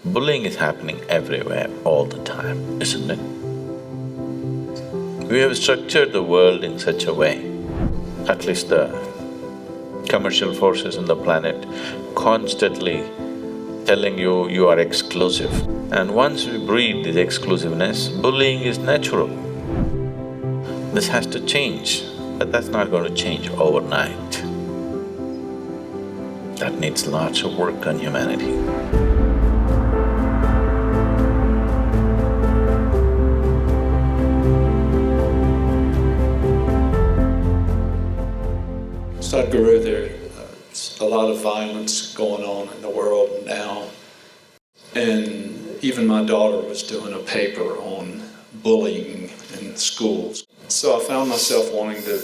Bullying is happening everywhere, all the time, isn't it? We have structured the world in such a way, at least the commercial forces on the planet, constantly telling you, you are exclusive. And once we breed this exclusiveness, bullying is natural. This has to change, but that's not going to change overnight. That needs lots of work on humanity. Sadhguru, there's a lot of violence going on in the world now. And even my daughter was doing a paper on bullying in schools. So I found myself wanting to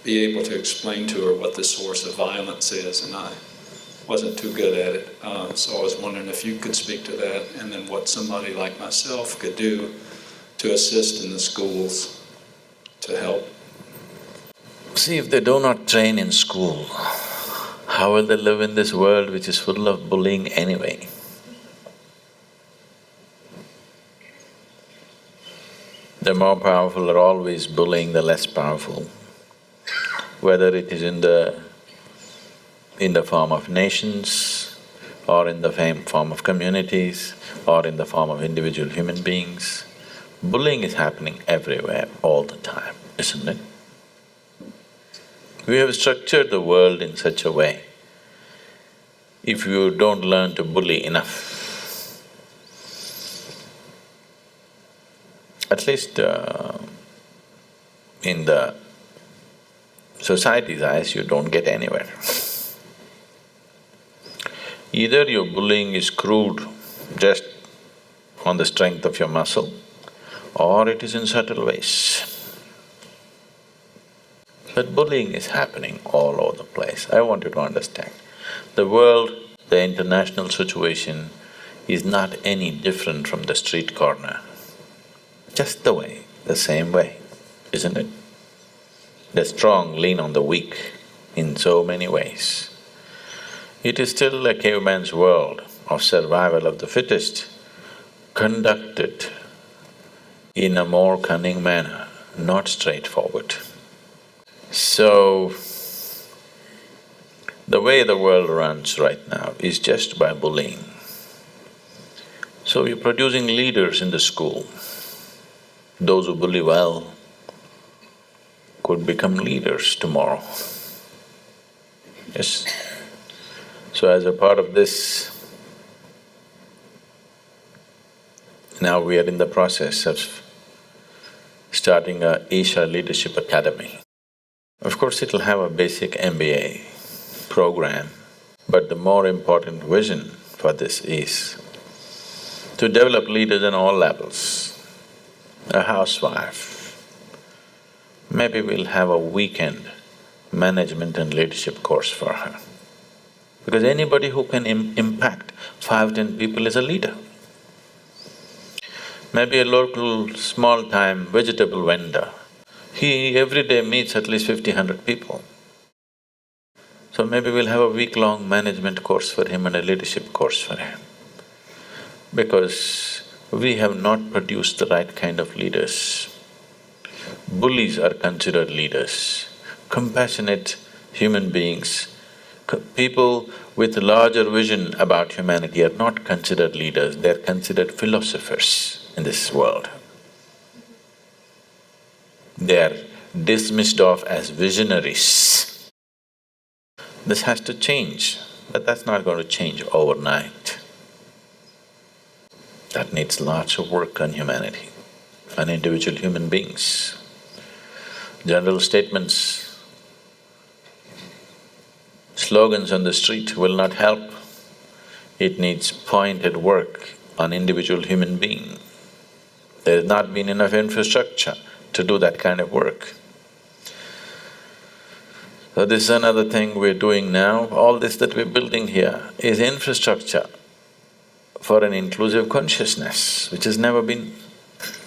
be able to explain to her what the source of violence is, and I wasn't too good at it. So I was wondering if you could speak to that, and then what somebody like myself could do to assist in the schools to help. See, if they do not train in school, how will they live in this world which is full of bullying anyway? The more powerful are always bullying the less powerful, whether it is in the form of nations, or in the form of communities, or in the form of individual human beings. Bullying is happening everywhere, all the time, isn't it? We have structured the world in such a way, if you don't learn to bully enough, at least in the society's eyes, you don't get anywhere. Either your bullying is crude, just on the strength of your muscle, or it is in subtle ways. But bullying is happening all over the place. I want you to understand, the world, the international situation is not any different from the street corner. Just the same way, isn't it? The strong lean on the weak in so many ways. It is still a caveman's world of survival of the fittest, conducted in a more cunning manner, not straightforward. So, the way the world runs right now is just by bullying. So you're producing leaders in the school. Those who bully well could become leaders tomorrow. Yes. So as a part of this, now we are in the process of starting a Isha Leadership Academy. Of course, it'll have a basic MBA program, but the more important vision for this is to develop leaders on all levels. A housewife, maybe we'll have a weekend management and leadership course for her. Because anybody who can impact 5-10 people is a leader. Maybe a local small-time vegetable vendor, he every day meets at least 50-100 people. So maybe we'll have a week-long management course for him and a leadership course for him. Because we have not produced the right kind of leaders. Bullies are considered leaders. Compassionate human beings, people with larger vision about humanity are not considered leaders, they're considered philosophers in this world. They are dismissed of as visionaries. This has to change, but that's not going to change overnight. That needs lots of work on humanity, on individual human beings. General statements, slogans on the street will not help. It needs pointed work on individual human being. There has not been enough infrastructure to do that kind of work. So this is another thing we're doing now. All this that we're building here is infrastructure for an inclusive consciousness, which has never been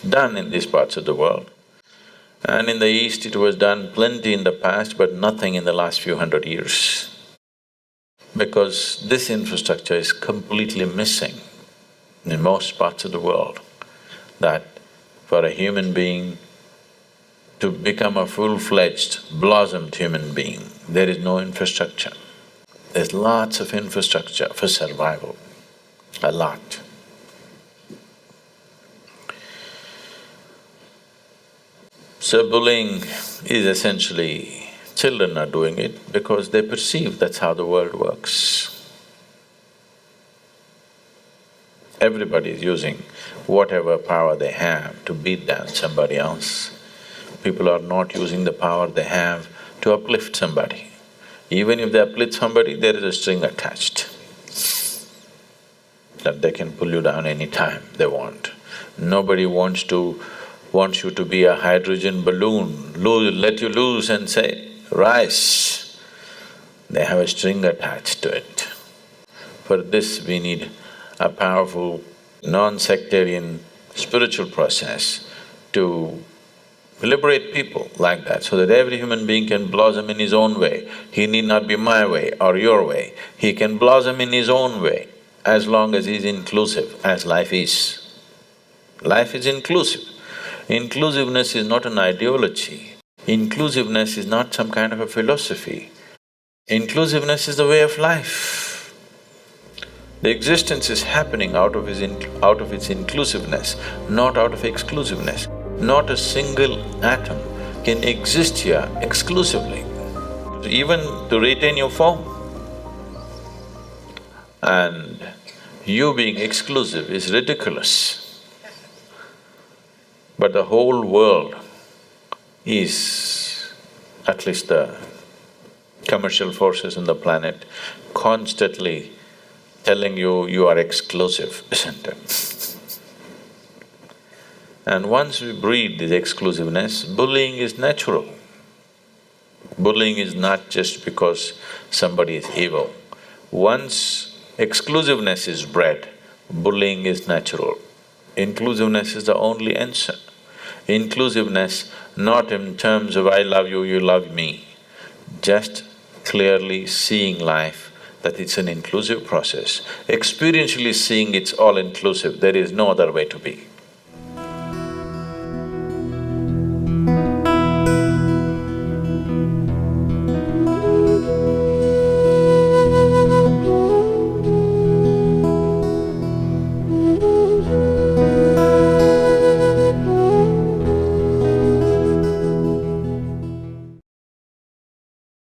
done in these parts of the world. And in the East it was done plenty in the past, but nothing in the last few 100 years. Because this infrastructure is completely missing in most parts of the world, that for a human being to become a full-fledged, blossomed human being, there is no infrastructure. There's lots of infrastructure for survival, a lot. So bullying is essentially, children are doing it because they perceive that's how the world works. Everybody is using whatever power they have to beat down somebody else. People are not using the power they have to uplift somebody. Even if they uplift somebody, there is a string attached that they can pull you down any time they want. Nobody wants you to be a hydrogen balloon, let you loose and say, rise. They have a string attached to it. For this, we need a powerful, non-sectarian spiritual process to liberate people like that, so that every human being can blossom in his own way. He need not be my way or your way. He can blossom in his own way as long as he's inclusive, as life is. Life is inclusive. Inclusiveness is not an ideology. Inclusiveness is not some kind of a philosophy. Inclusiveness is the way of life. The existence is happening out of its inclusiveness, not out of exclusiveness. Not a single atom can exist here exclusively, even to retain your form. And you being exclusive is ridiculous. But the whole world is, at least the commercial forces on the planet, constantly telling you, you are exclusive, isn't it? And once we breed this exclusiveness, bullying is natural. Bullying is not just because somebody is evil. Once exclusiveness is bred, bullying is natural. Inclusiveness is the only answer. Inclusiveness not in terms of I love you, you love me, just clearly seeing life that it's an inclusive process, experientially seeing it's all inclusive, there is no other way to be.